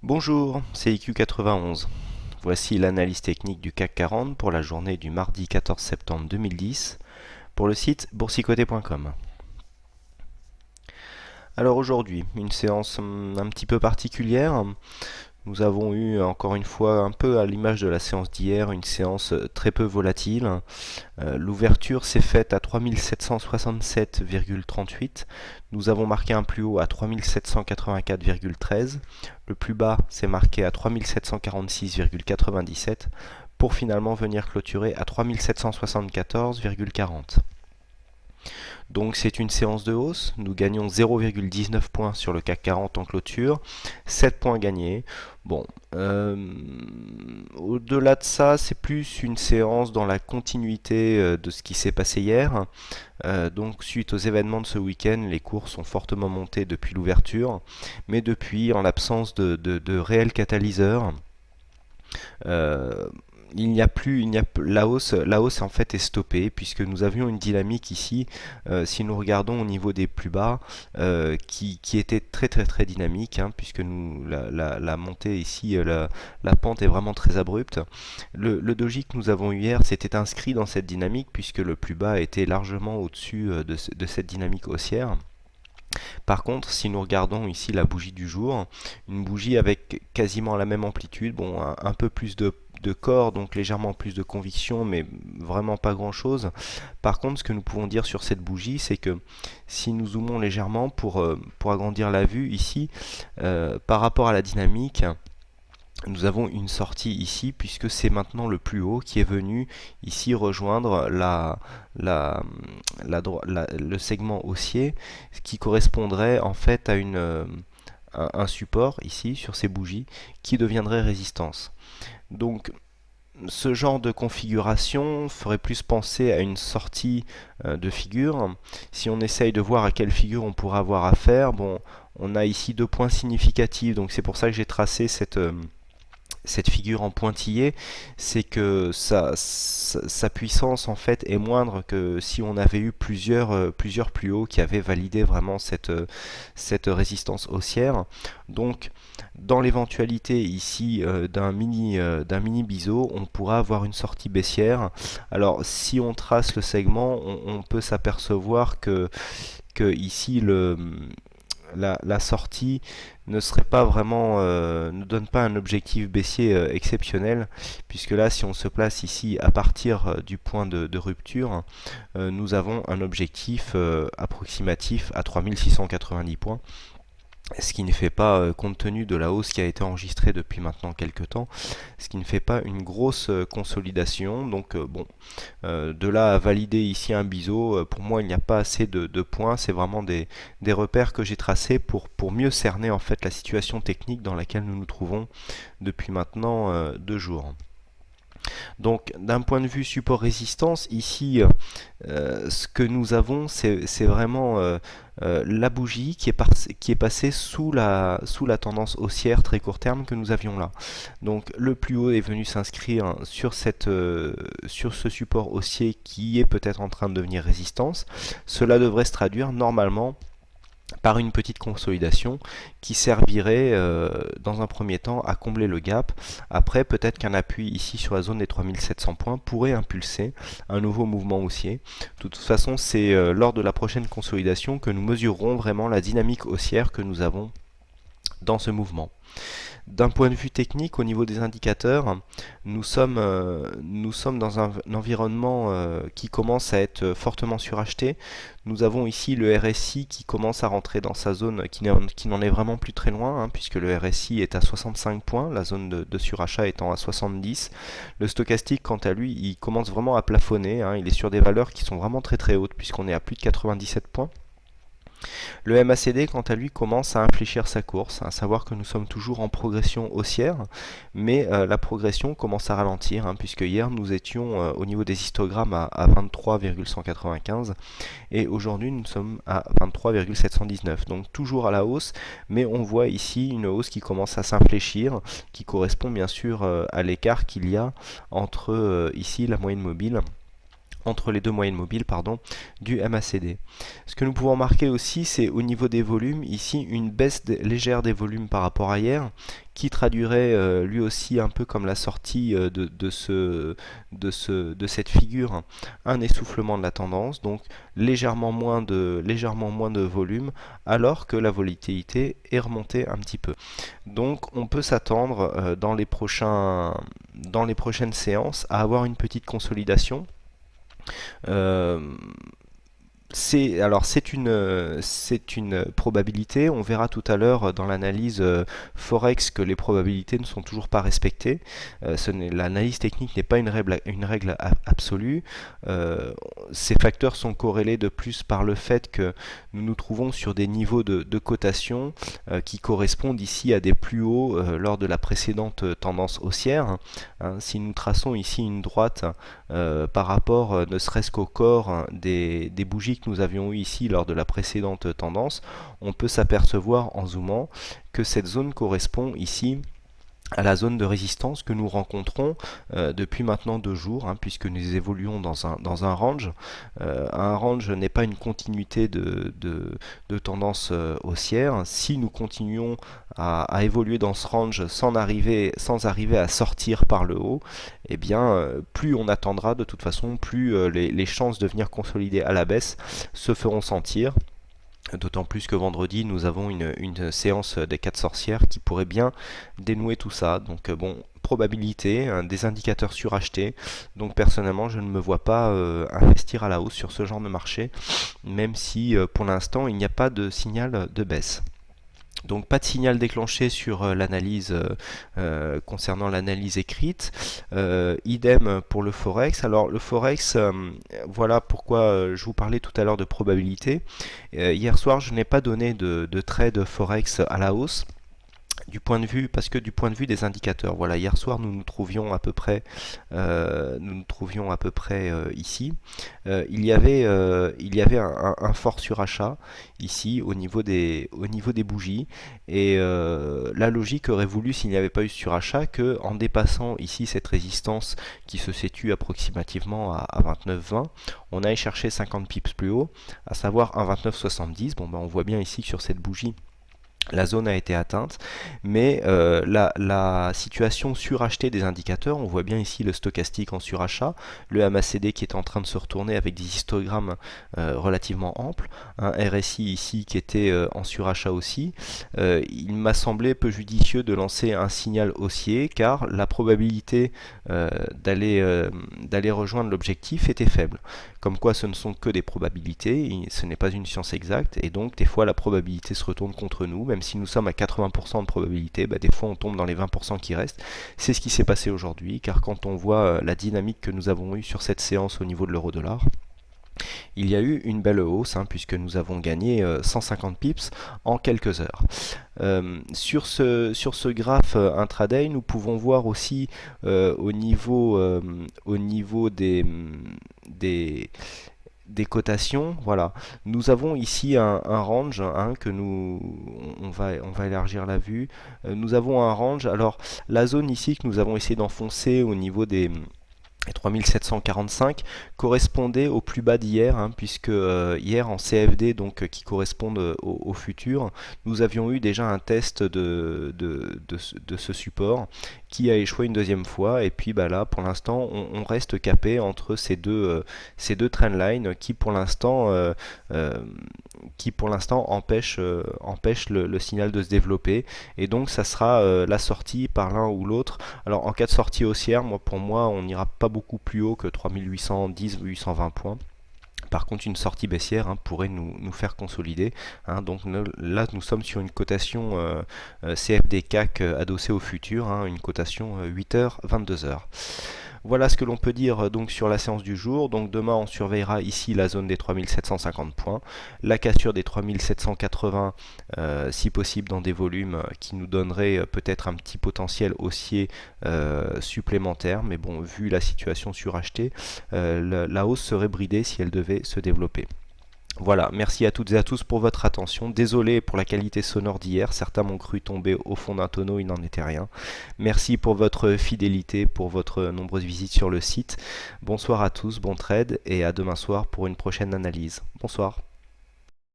Bonjour, c'est IQ91. Voici l'analyse technique du CAC 40 pour la journée du mardi 14 septembre 2010 pour le site boursicoté.com. Alors aujourd'hui, une séance un petit peu particulière. Nous avons eu encore une fois, un peu à l'image de la séance d'hier, une séance très peu volatile. L'ouverture s'est faite à 3767,38. Nous avons marqué un plus haut à 3784,13. Le plus bas s'est marqué à 3746,97 pour finalement venir clôturer à 3774,40. Donc c'est une séance de hausse, nous gagnons 0,19 points sur le CAC 40 en clôture, 7 points gagnés. Bon, au-delà de ça, c'est plus une séance dans la continuité de ce qui s'est passé hier. Donc suite aux événements de ce week-end, les cours sont fortement montés depuis l'ouverture, mais depuis, en l'absence de réels catalyseurs, la hausse en fait est stoppée puisque nous avions une dynamique ici, si nous regardons au niveau des plus bas, qui était très dynamique, hein, puisque la montée ici, la pente est vraiment très abrupte. Le doji que nous avons eu hier s'était inscrit dans cette dynamique puisque le plus bas était largement au-dessus de cette dynamique haussière. Par contre, si nous regardons ici la bougie du jour, une bougie avec quasiment la même amplitude, bon, un peu plus de corps, donc légèrement plus de conviction, mais vraiment pas grand chose. Par contre, ce que nous pouvons dire sur cette bougie, c'est que si nous zoomons légèrement pour agrandir la vue ici, par rapport à la dynamique, nous avons une sortie ici puisque c'est maintenant le plus haut qui est venu ici rejoindre le segment haussier, ce qui correspondrait en fait à un support ici sur ces bougies qui deviendrait résistance. Donc ce genre de configuration ferait plus penser à une sortie de figure. Si on essaye de voir à quelle figure on pourra avoir affaire, bon, on a ici deux points significatifs, donc c'est pour ça que j'ai tracé cette figure en pointillé, c'est que sa puissance en fait est moindre que si on avait eu plusieurs plus hauts qui avaient validé vraiment cette résistance haussière. Donc dans l'éventualité ici d'un mini biseau, on pourra avoir une sortie baissière. Alors si on trace le segment, on peut s'apercevoir que ici la sortie ne serait pas vraiment, ne donne pas un objectif baissier exceptionnel, puisque là, si on se place ici à partir du point de rupture, nous avons un objectif approximatif à 3690 points. Ce qui ne fait pas, compte tenu de la hausse qui a été enregistrée depuis maintenant quelques temps, ce qui ne fait pas une grosse consolidation. Donc bon, de là à valider ici un biseau, pour moi il n'y a pas assez de points. C'est vraiment des repères que j'ai tracés pour mieux cerner en fait la situation technique dans laquelle nous nous trouvons depuis maintenant 2 jours. Donc d'un point de vue support-résistance, ici ce que nous avons c'est vraiment la bougie qui est passée sous la tendance haussière très court terme que nous avions là. Donc le plus haut est venu s'inscrire sur ce support haussier qui est peut-être en train de devenir résistance. Cela devrait se traduire normalement par une petite consolidation qui servirait dans un premier temps à combler le gap. Après, peut-être qu'un appui ici sur la zone des 3700 points pourrait impulser un nouveau mouvement haussier. De toute façon, c'est lors de la prochaine consolidation que nous mesurerons vraiment la dynamique haussière que nous avons dans ce mouvement. D'un point de vue technique, au niveau des indicateurs, nous sommes dans un environnement qui commence à être fortement suracheté. Nous avons ici le RSI qui commence à rentrer dans sa zone qui n'en est vraiment plus très loin, hein, puisque le RSI est à 65 points, la zone de surachat étant à 70. Le stochastique, quant à lui, il commence vraiment à plafonner, hein, il est sur des valeurs qui sont vraiment très hautes, puisqu'on est à plus de 97 points. Le MACD, quant à lui, commence à infléchir sa course, à savoir que nous sommes toujours en progression haussière, mais la progression commence à ralentir, hein, puisque hier nous étions au niveau des histogrammes à 23,195 et aujourd'hui nous sommes à 23,719, donc toujours à la hausse, mais on voit ici une hausse qui commence à s'infléchir, qui correspond bien sûr à l'écart qu'il y a entre ici la moyenne mobile entre les deux moyennes mobiles pardon, du MACD. Ce que nous pouvons remarquer aussi, c'est au niveau des volumes, ici une baisse légère des volumes par rapport à hier, qui traduirait lui aussi un peu comme la sortie de cette figure, un essoufflement de la tendance, donc légèrement moins de volume, alors que la volatilité est remontée un petit peu. Donc on peut s'attendre dans les prochaines séances à avoir une petite consolidation. Euh, c'est une probabilité. On verra tout à l'heure dans l'analyse Forex que les probabilités ne sont toujours pas respectées. L'analyse technique n'est pas une règle absolue. Ces facteurs sont corrélés de plus par le fait que nous nous trouvons sur des niveaux de cotation qui correspondent ici à des plus hauts lors de la précédente tendance haussière. Si nous traçons ici une droite par rapport ne serait-ce qu'au corps des bougies que nous avions eu ici lors de la précédente tendance, on peut s'apercevoir en zoomant que cette zone correspond ici à la zone de résistance que nous rencontrons depuis maintenant 2 jours, puisque nous évoluons dans un range. Un range n'est pas une continuité de tendance haussière. Si nous continuons à évoluer dans ce range sans arriver à sortir par le haut, eh bien, plus on attendra de toute façon, plus les chances de venir consolider à la baisse se feront sentir. D'autant plus que vendredi, nous avons une séance des 4 sorcières qui pourrait bien dénouer tout ça. Donc bon, probabilité, des indicateurs surachetés. Donc personnellement, je ne me vois pas investir à la hausse sur ce genre de marché, même si pour l'instant, il n'y a pas de signal de baisse. Donc pas de signal déclenché sur l'analyse concernant l'analyse écrite. Idem pour le Forex. Alors le Forex, voilà pourquoi je vous parlais tout à l'heure de probabilité. Hier soir, je n'ai pas donné de trade Forex à la hausse. Parce que du point de vue des indicateurs, voilà, hier soir nous nous trouvions à peu près, ici. Il y avait un fort surachat ici au niveau des bougies, et la logique aurait voulu, s'il n'y avait pas eu ce surachat, que en dépassant ici cette résistance qui se situe approximativement à 29,20, on aille chercher 50 pips plus haut, à savoir 1,2970. Bon, ben on voit bien ici que sur cette bougie, la zone a été atteinte, mais la situation surachetée des indicateurs, on voit bien ici le stochastique en surachat, le MACD qui est en train de se retourner avec des histogrammes relativement amples, un RSI ici qui était en surachat aussi. Il m'a semblé peu judicieux de lancer un signal haussier, car la probabilité d'aller rejoindre l'objectif était faible. Comme quoi ce ne sont que des probabilités, ce n'est pas une science exacte, et donc des fois la probabilité se retourne contre nous, même si nous sommes à 80% de probabilité, des fois on tombe dans les 20% qui restent. C'est ce qui s'est passé aujourd'hui, car quand on voit la dynamique que nous avons eue sur cette séance au niveau de l'euro-dollar, il y a eu une belle hausse, puisque nous avons gagné 150 pips en quelques heures. Sur ce graphe intraday, nous pouvons voir aussi au niveau des cotations, voilà. Nous avons ici un range que on va élargir la vue. Nous avons un range. Alors la zone ici que nous avons essayé d'enfoncer au niveau des 3745 correspondait au plus bas d'hier, puisque hier en CFD, donc qui correspondent au futur, nous avions eu déjà un test de ce support qui a échoué une deuxième fois, et puis là pour l'instant on reste capé entre ces deux trendlines qui pour l'instant empêchent le signal de se développer, et donc ça sera la sortie par l'un ou l'autre. Alors en cas de sortie haussière, pour moi on n'ira pas beaucoup plus haut que 3810 ou 820 points. Par contre, une sortie baissière pourrait nous faire consolider. Donc là, nous sommes sur une cotation CFD CAC adossée au futur, une cotation 8h, 22h. Voilà ce que l'on peut dire donc sur la séance du jour. Donc demain, on surveillera ici la zone des 3750 points, la cassure des 3780 si possible dans des volumes qui nous donneraient peut-être un petit potentiel haussier supplémentaire. Mais bon, vu la situation surachetée, la hausse serait bridée si elle devait se développer. Voilà, merci à toutes et à tous pour votre attention. Désolé pour la qualité sonore d'hier, certains m'ont cru tomber au fond d'un tonneau, il n'en était rien. Merci pour votre fidélité, pour votre nombreuse visite sur le site. Bonsoir à tous, bon trade et à demain soir pour une prochaine analyse. Bonsoir.